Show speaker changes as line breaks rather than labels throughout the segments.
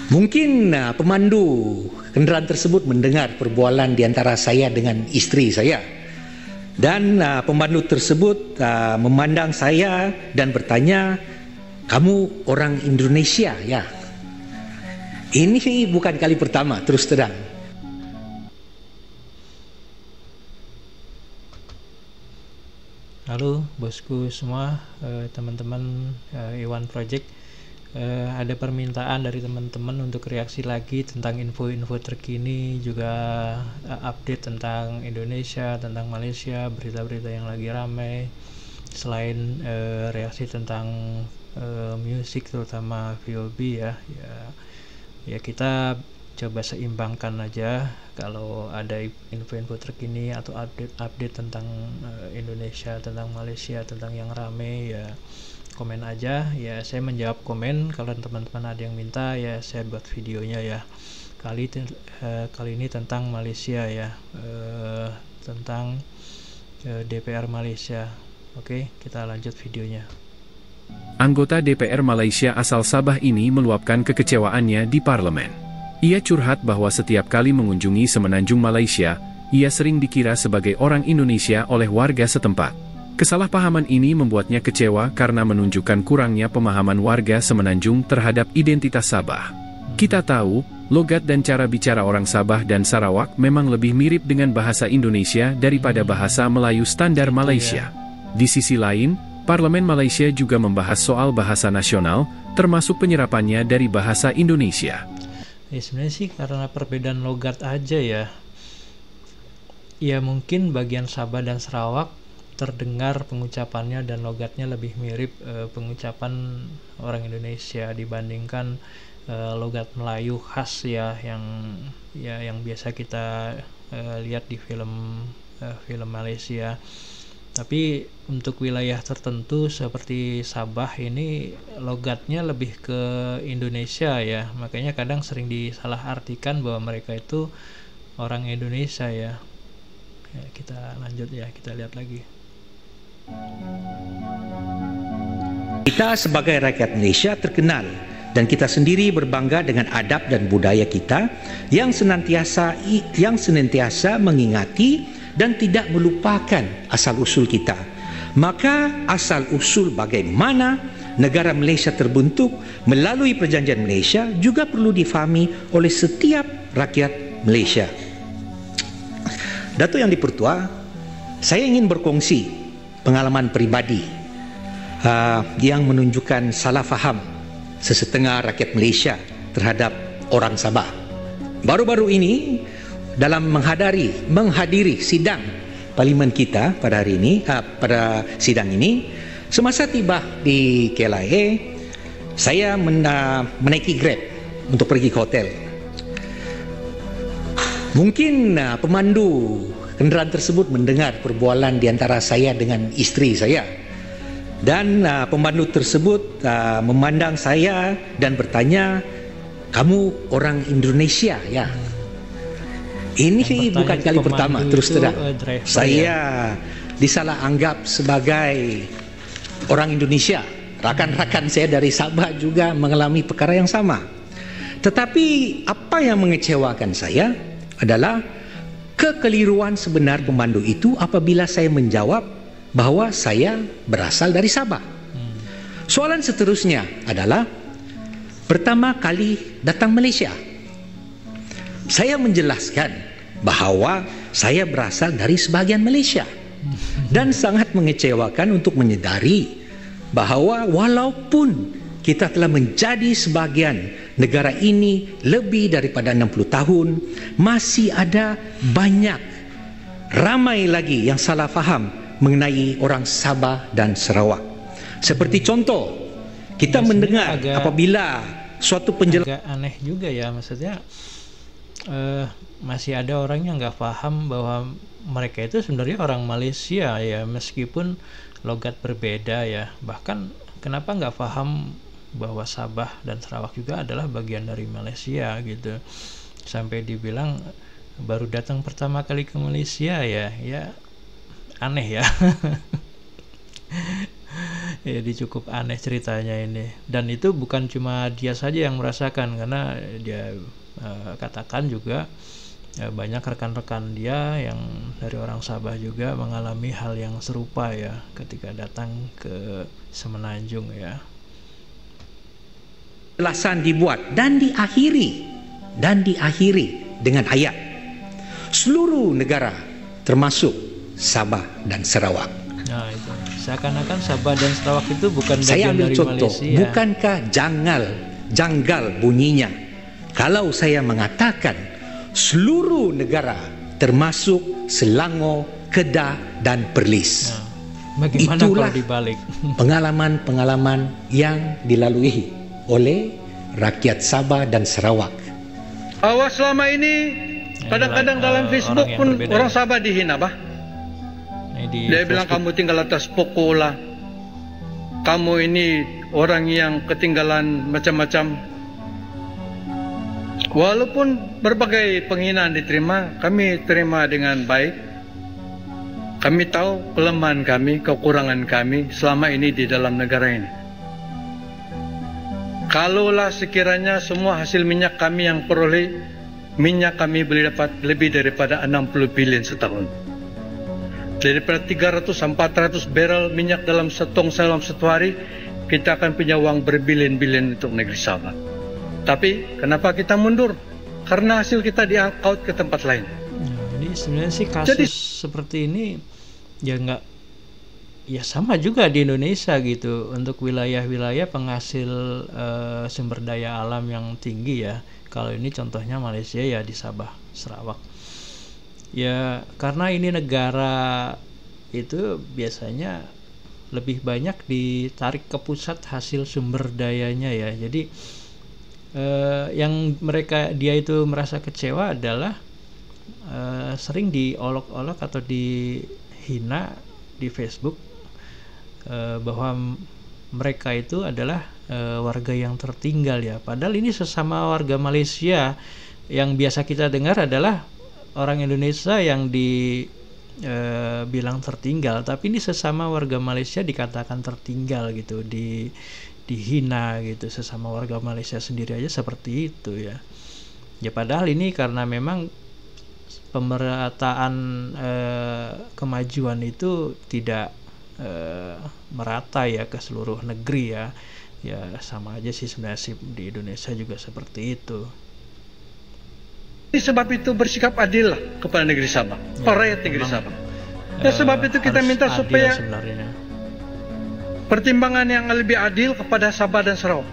Mungkin pemandu kendaraan tersebut mendengar perbualan di antara saya dengan istri saya. Dan pemandu tersebut memandang saya dan bertanya, "Kamu orang Indonesia ya?" Ini bukan kali pertama, terus terang.
Halo bosku semua, teman-teman Iwan Project. Ada permintaan dari teman-teman untuk reaksi lagi tentang info-info terkini, juga update tentang Indonesia, tentang Malaysia, berita-berita yang lagi ramai. Selain reaksi tentang musik, terutama VOB ya kita coba seimbangkan aja. Kalau ada info-info terkini atau update tentang Indonesia, tentang Malaysia, tentang yang rame, ya komen aja, ya saya menjawab komen. Kalau teman-teman ada yang minta, ya saya buat videonya ya. Kali ini tentang Malaysia ya, tentang DPR Malaysia. Oke, kita lanjut videonya.
Anggota DPR Malaysia asal Sabah ini meluapkan kekecewaannya di parlemen. Ia curhat bahwa setiap kali mengunjungi Semenanjung Malaysia, ia sering dikira sebagai orang Indonesia oleh warga setempat. Kesalahpahaman ini membuatnya kecewa karena menunjukkan kurangnya pemahaman warga Semenanjung terhadap identitas Sabah. Kita tahu, logat dan cara bicara orang Sabah dan Sarawak memang lebih mirip dengan bahasa Indonesia daripada bahasa Melayu standar Malaysia. Di sisi lain, Parlemen Malaysia juga membahas soal bahasa nasional, termasuk penyerapannya dari bahasa Indonesia.
Ya sebenarnya sih karena perbedaan logat aja ya. Ya mungkin bagian Sabah dan Sarawak terdengar pengucapannya dan logatnya lebih mirip pengucapan orang Indonesia dibandingkan logat Melayu khas ya yang biasa kita lihat di film Malaysia. Tapi untuk wilayah tertentu seperti Sabah ini logatnya lebih ke Indonesia ya, makanya kadang sering disalahartikan bahwa mereka itu orang Indonesia ya. Ya kita lanjut ya, kita lihat lagi.
Kita sebagai rakyat Malaysia terkenal dan kita sendiri berbangga dengan adab dan budaya kita yang senantiasa mengingati dan tidak melupakan asal-usul kita. Maka asal-usul bagaimana negara Malaysia terbentuk melalui Perjanjian Malaysia juga perlu difahami oleh setiap rakyat Malaysia. Datuk Yang Dipertua, saya ingin berkongsi pengalaman pribadi yang menunjukkan salah faham sesetengah rakyat Malaysia terhadap orang Sabah. Baru-baru ini dalam menghadiri sidang parlimen kita pada hari ini, pada sidang ini, semasa tiba di KLIA, saya menaiki Grab untuk pergi ke hotel. Mungkin pemandu kendaraan tersebut mendengar perbualan di antara saya dengan istri saya. Dan pemandu tersebut memandang saya dan bertanya, "Kamu orang Indonesia ya?" Ini bukan kali pertama, terus terang. Saya disalah anggap sebagai orang Indonesia. Rakan-rakan saya dari Sabah juga mengalami perkara yang sama. Tetapi apa yang mengecewakan saya adalah kekeliruan sebenar pemandu itu apabila saya menjawab bahwa saya berasal dari Sabah. Soalan seterusnya adalah, pertama kali datang Malaysia, saya menjelaskan bahwa saya berasal dari sebahagian Malaysia dan sangat mengecewakan untuk menyedari bahwa walaupun kita telah menjadi sebahagian negara ini lebih daripada 60 tahun, masih ada ramai lagi yang salah faham mengenai orang Sabah dan Sarawak. Seperti contoh, kita mendengar apabila suatu penjelasan,
agak aneh juga ya, maksudnya masih ada orang yang nggak paham bahwa mereka itu sebenarnya orang Malaysia ya, meskipun logat berbeda ya. Bahkan kenapa nggak paham bahwa Sabah dan Sarawak juga adalah bagian dari Malaysia gitu, sampai dibilang baru datang pertama kali ke Malaysia ya aneh ya. Jadi cukup aneh ceritanya ini. Dan itu bukan cuma dia saja yang merasakan, karena dia katakan juga banyak rekan-rekan dia yang dari orang Sabah juga mengalami hal yang serupa ya ketika datang ke Semenanjung ya.
Penjelasan dibuat dan diakhiri dengan ayat seluruh negara termasuk Sabah dan Sarawak.
Nah itu seakan-akan Sabah dan Sarawak itu bukan
Saya
bagian
ambil
dari
contoh,
Malaysia.
bukankah janggal bunyinya kalau saya mengatakan seluruh negara termasuk Selangor, Kedah dan Perlis.
Bagaimana
Itulah
kalau dibalik?
pengalaman-pengalaman yang dilalui oleh rakyat Sabah dan Sarawak.
Awas selama ini kadang-kadang dalam Facebook pun orang Sabah dihina, bah. Dia bilang kamu tinggal atas pokok lah. Kamu ini orang yang ketinggalan macam-macam. Walaupun berbagai penghinaan diterima, kami terima dengan baik. Kami tahu kelemahan kami, kekurangan kami selama ini di dalam negara ini. Kalaulah sekiranya semua hasil minyak kami yang peroleh, minyak kami boleh dapat lebih daripada 60 bilion setahun. Daripada 300-400 barrel minyak dalam setong dalam satu hari, kita akan punya uang berbilion-bilion untuk negeri Sabah. Tapi kenapa kita mundur? Karena hasil kita diangkut ke tempat lain.
Ini sebenarnya sih kasus seperti ini ya nggak, ya sama juga di Indonesia gitu, untuk wilayah-wilayah penghasil sumber daya alam yang tinggi ya. Kalau ini contohnya Malaysia ya di Sabah, Sarawak. Ya karena ini negara itu biasanya lebih banyak ditarik ke pusat hasil sumber dayanya ya. Jadi yang dia itu merasa kecewa adalah sering diolok-olok atau dihina di Facebook bahwa mereka itu adalah warga yang tertinggal ya. Padahal ini sesama warga Malaysia. Yang biasa kita dengar adalah orang Indonesia yang dibilang tertinggal, tapi ini sesama warga Malaysia dikatakan tertinggal gitu, dihina gitu, sesama warga Malaysia sendiri aja seperti itu ya. Ya padahal ini karena memang pemerataan kemajuan itu tidak merata ya ke seluruh negeri ya. Ya sama aja sih sebenarnya di Indonesia juga seperti itu.
Sebab itu bersikap adil lah kepada negeri Sabah, rakyat negeri Sabah. Ya sebab itu kita minta supaya pertimbangan yang lebih adil kepada Sabah dan Sarawak,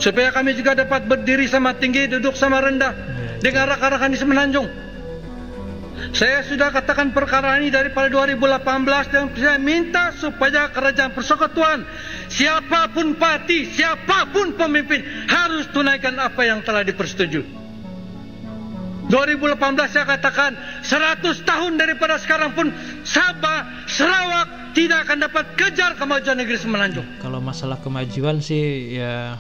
supaya kami juga dapat berdiri sama tinggi, duduk sama rendah dengan rakan-rakan di Semenanjung. Saya sudah katakan perkara ini daripada 2018 dan saya minta supaya kerajaan persekutuan, siapapun parti, siapapun pemimpin harus tunaikan apa yang telah dipersetujui. 2018 saya katakan 100 tahun daripada sekarang pun Sabah, Sarawak tidak akan dapat kejar kemajuan negeri Semenanjung.
Kalau masalah kemajuan sih ya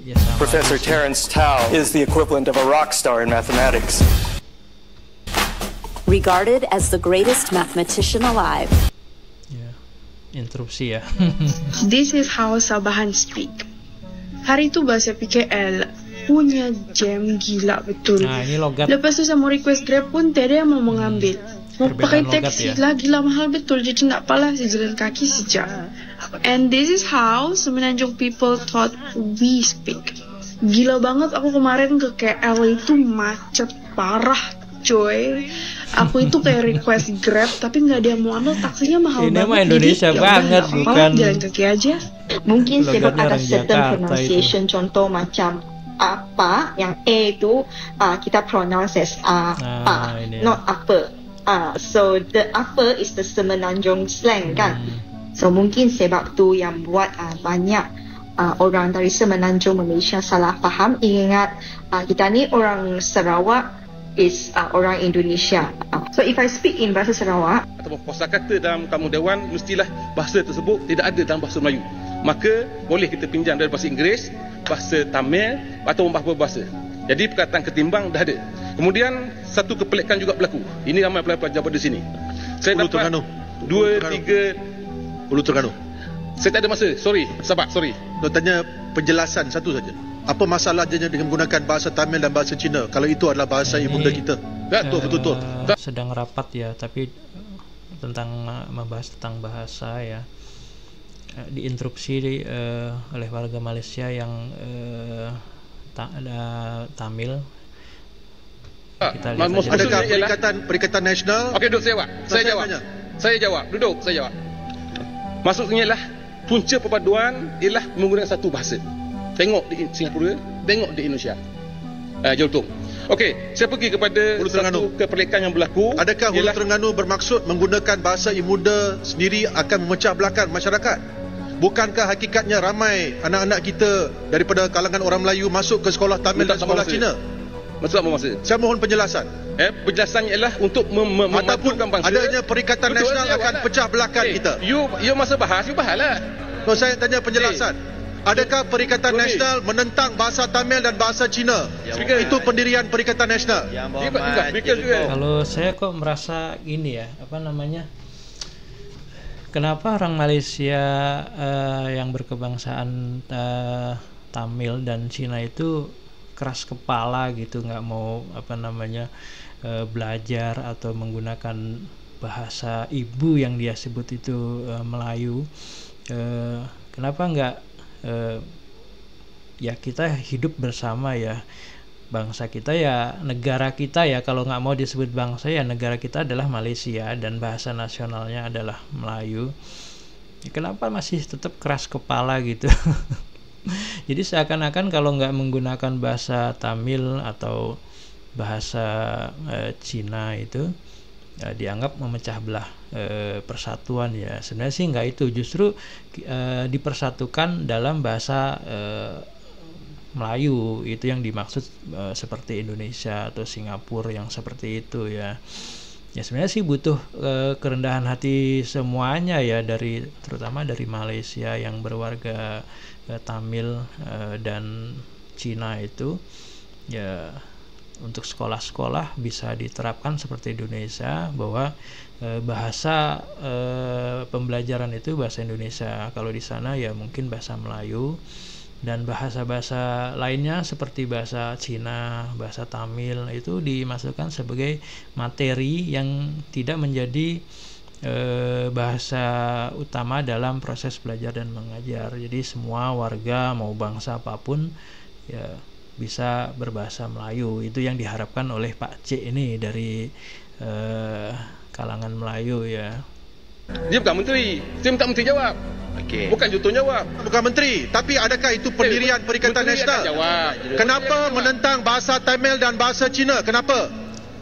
sama.
Professor Terence Tao is the equivalent of a rock star in mathematics.
Regarded as the greatest mathematician alive.
Ya, interupsi ya.
This is how Sabahan speak. Hari itu bahasa PKL punya jam gila betul.
Nah, ini logat.
Lepas tu saya mau request Grab pun tidak ada yang mau mengambil. Mau pakai taksi lah, gila mahal betul. Jadi nak pala saya jalan kaki sejak. And this is how Semenanjung people thought we speak. Gila banget, aku kemarin ke KL itu macet parah coy. Aku itu kayak request Grab tapi nggak ada yang mau ambil, taksinya mahal
ini
banget.
Ini mah Indonesia
jadi,
banget bukan.
Jalan kaki aja.
Mungkin sebab ada certain
Jakarta
pronunciation itu. Contoh macam apa yang A itu kita pronounce as not upper. So the upper is the Semenanjung slang kan. So mungkin sebab tu yang buat banyak orang dari Semenanjung Malaysia salah faham. Ingat kita ni orang Sarawak is orang Indonesia. So if I speak in bahasa Sarawak
atau kosakata dalam tamu dewan, mestilah bahasa tersebut tidak ada dalam bahasa Melayu. Maka boleh kita pinjam dari bahasa Inggeris, bahasa Tamil atau beberapa bahasa. Jadi perkataan ketimbang dah ada. Kemudian satu kepelikan juga berlaku. Ini ramai pelajar pada sini. Saya dapat 2-3
Ulu Terengganu.
Saya tak ada masa. Sorry. Sabar, sorry.
Nak tanya penjelasan satu saja. Apa masalahnya dengan menggunakan bahasa Tamil dan bahasa Cina kalau itu adalah bahasa ibunda kita? Betul.
Sedang rapat ya, tapi tentang membahas tentang bahasa ya. Diinterupsi oleh warga Malaysia yang Tamil.
Kita lihat adakah perikatan nasional?
Okey, duduk saya jawab. Duduk, saya jawab. Maksudnya ialah punca perpaduan ialah menggunakan satu bahasa. Tengok di Singapura, tengok di Indonesia. Joltung. Okey, saya pergi kepada satu keperlekan yang berlaku.
Adakah Hulu Terengganu bermaksud menggunakan bahasa ibunda sendiri akan memecah belahkan masyarakat? Bukankah hakikatnya ramai anak-anak kita daripada kalangan orang Melayu masuk ke sekolah Tamil dan sekolah Cina?
Maksud apa maksud?
Saya mohon penjelasan.
Penjelasannya ialah untuk memajukan bangsa.
Adanya perikatan nasional akan pecah belahkan kita.
You masa bahas, you bahaslah.
Saya tanya penjelasan. Adakah perikatan nasional menentang bahasa Tamil dan bahasa Cina? Itu pendirian perikatan nasional.
Kalau saya kok merasa ini ya, kenapa orang Malaysia yang berkebangsaan Tamil dan Cina itu keras kepala gitu, nggak mau belajar atau menggunakan bahasa ibu yang dia sebut itu Melayu. Kenapa nggak ya kita hidup bersama ya, bangsa kita ya, negara kita ya, kalau nggak mau disebut bangsa ya negara kita adalah Malaysia dan bahasa nasionalnya adalah Melayu. Ya, kenapa masih tetap keras kepala gitu? Jadi seakan-akan kalau nggak menggunakan bahasa Tamil atau bahasa Cina itu dianggap memecah belah persatuan ya. Sebenarnya sih nggak itu, justru dipersatukan dalam bahasa Melayu, itu yang dimaksud seperti Indonesia atau Singapura yang seperti itu ya. Ya sebenarnya sih butuh kerendahan hati semuanya ya, terutama dari Malaysia yang berwarga Tamil dan Cina itu ya, untuk sekolah-sekolah bisa diterapkan seperti Indonesia bahwa bahasa pembelajaran itu bahasa Indonesia, kalau di sana ya mungkin bahasa Melayu, dan bahasa-bahasa lainnya seperti bahasa Cina, bahasa Tamil itu dimasukkan sebagai materi yang tidak menjadi bahasa utama dalam proses belajar dan mengajar. Jadi semua warga mau bangsa apapun ya bisa berbahasa Melayu. Itu yang diharapkan oleh Pak C ini dari kalangan Melayu ya.
Dia bukan menteri, dia minta menteri jawab. Okay. Bukan Jutun jawab.
Bukan menteri, tapi adakah itu pendirian perikatan nasional? Kenapa menentang bahasa Tamil dan bahasa Cina? Kenapa?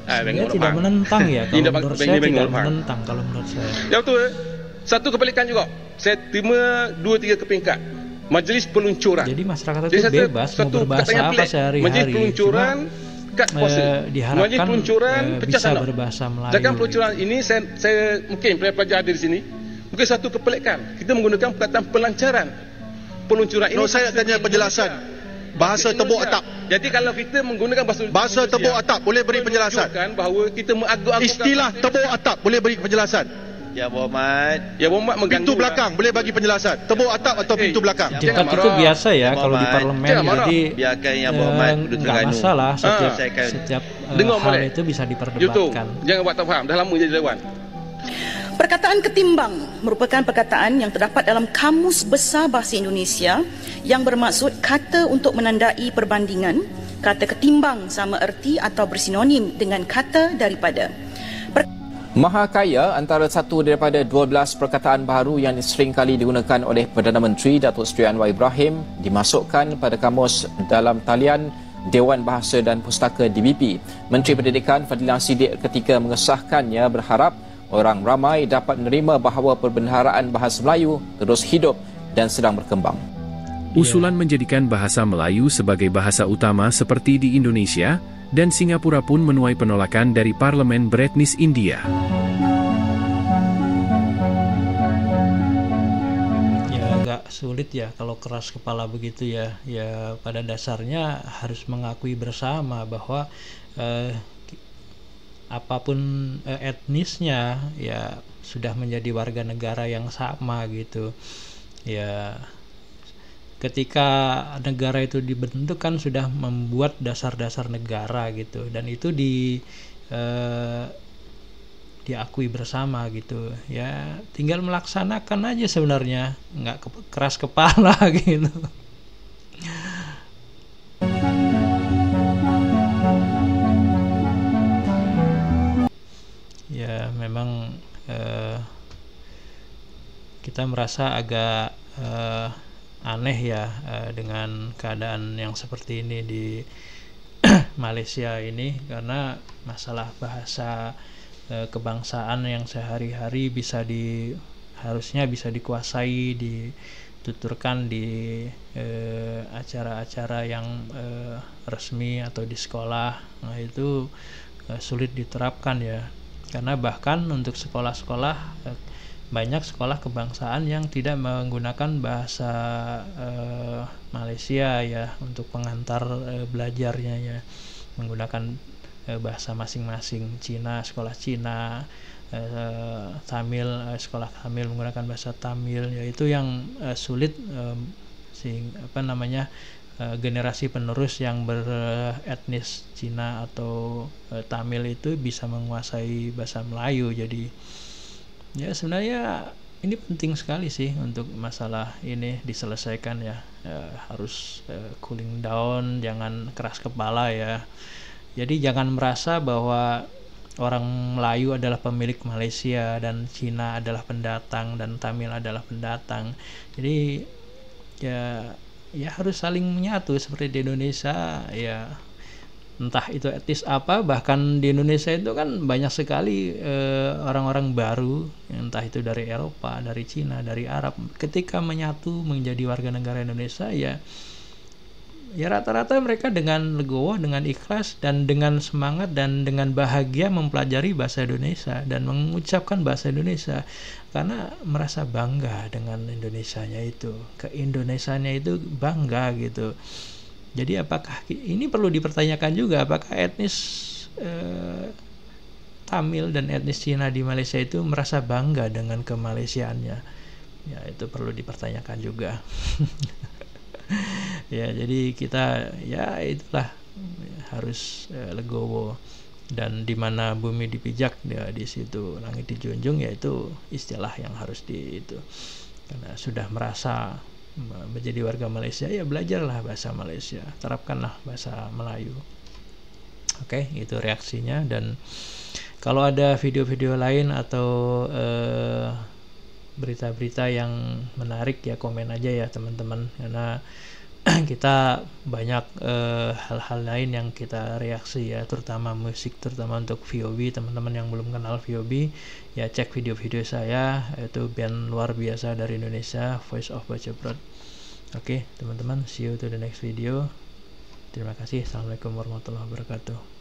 Sebenarnya tidak menentang ya, kalau menurut saya tidak menentang kalau menurut saya.
Ya betul. Satu kepelikan juga. Saya terima 2-3 keperingkat. Majlis peluncuran.
Jadi masyarakat itu bebas mau berbahasa apa sehari-hari.
Majlis peluncuran kad puasa.
Diharapkan bisa
sana.
Berbahasa Melayu.
Dalam peluncuran ini saya mungkin pelajar ada di sini. Mungkin satu kepelikan. Kita menggunakan perkataan pelancaran. Peluncuran ini.
Saya tanya penjelasan. Bahasa tepuk atap.
Jadi kalau kita menggunakan
bahasa tepuk atap, boleh beri penjelasan.
Bahawa kita mengagung-agungkan
istilah tepuk atap, boleh beri penjelasan.
Ya Muhammad
pintu belakang boleh bagi penjelasan. Tepuk atap atau pintu belakang.
Debat itu biasa ya kalau di parlemen, jadi
biarkan yang Muhammad
nggak masalah setiap hal itu bisa diperdebatkan.
Jangan buat tak faham, dah lama jadi dewan.
Perkataan ketimbang merupakan perkataan yang terdapat dalam Kamus Besar Bahasa Indonesia yang bermaksud kata untuk menandai perbandingan. Kata ketimbang sama erti atau bersinonim dengan kata daripada.
Maha kaya antara satu daripada 12 perkataan baru yang sering kali digunakan oleh Perdana Menteri Datuk Seri Anwar Ibrahim dimasukkan pada kamus dalam talian Dewan Bahasa dan Pustaka DBP. Menteri Pendidikan Fadilah Siddiq ketika mengesahkannya berharap orang ramai dapat menerima bahawa perbendaharaan bahasa Melayu terus hidup dan sedang berkembang.
Usulan menjadikan bahasa Melayu sebagai bahasa utama seperti di Indonesia dan Singapura pun menuai penolakan dari Parlemen beretnis India.
Ya agak sulit ya kalau keras kepala begitu ya. Ya pada dasarnya harus mengakui bersama bahwa apapun etnisnya ya sudah menjadi warga negara yang sama gitu. ya ketika negara itu dibentuk kan sudah membuat dasar-dasar negara gitu, dan itu diakui bersama gitu ya, tinggal melaksanakan aja sebenarnya, nggak keras kepala gitu. Ya memang kita merasa agak aneh ya dengan keadaan yang seperti ini di Malaysia ini, karena masalah bahasa kebangsaan yang sehari-hari harusnya bisa dikuasai, dituturkan di acara-acara yang resmi atau di sekolah. Nah itu sulit diterapkan ya, karena bahkan untuk sekolah-sekolah banyak sekolah kebangsaan yang tidak menggunakan bahasa Malaysia ya untuk pengantar belajarnya ya, menggunakan bahasa masing-masing. Cina, sekolah Cina, Tamil, sekolah Tamil menggunakan bahasa Tamil ya, itu yang sulit generasi penerus yang beretnis Cina atau Tamil itu bisa menguasai bahasa Melayu. Jadi ya sebenarnya ini penting sekali sih untuk masalah ini diselesaikan ya, harus cooling down, jangan keras kepala ya. Jadi jangan merasa bahwa orang Melayu adalah pemilik Malaysia dan Cina adalah pendatang dan Tamil adalah pendatang. Jadi ya harus saling menyatu seperti di Indonesia ya. Entah itu etnis apa, bahkan di Indonesia itu kan banyak sekali orang-orang baru, entah itu dari Eropa, dari Cina, dari Arab, ketika menyatu menjadi warga negara Indonesia ya rata-rata mereka dengan legowo, dengan ikhlas dan dengan semangat dan dengan bahagia mempelajari bahasa Indonesia dan mengucapkan bahasa Indonesia karena merasa bangga dengan Indonesianya itu, keindonesianya itu bangga gitu. Jadi apakah ini perlu dipertanyakan juga, apakah etnis Tamil dan etnis Cina di Malaysia itu merasa bangga dengan kemalaysiaannya? Ya itu perlu dipertanyakan juga. Ya jadi kita ya itulah harus legowo, dan di mana bumi dipijak ya di situ langit dijunjung, yaitu istilah yang harus itu. Karena sudah merasa menjadi warga Malaysia ya belajarlah bahasa Malaysia, terapkanlah bahasa Melayu. Oke, itu reaksinya. Dan kalau ada video-video lain atau berita-berita yang menarik ya komen aja ya teman-teman, karena kita banyak hal-hal lain yang kita reaksi ya, terutama musik, terutama untuk VOB. Teman-teman yang belum kenal VOB ya cek video-video saya, itu band luar biasa dari Indonesia, Voice of Bajabrod. Oke teman-teman, see you to the next video. Terima kasih. Assalamualaikum warahmatullahi wabarakatuh.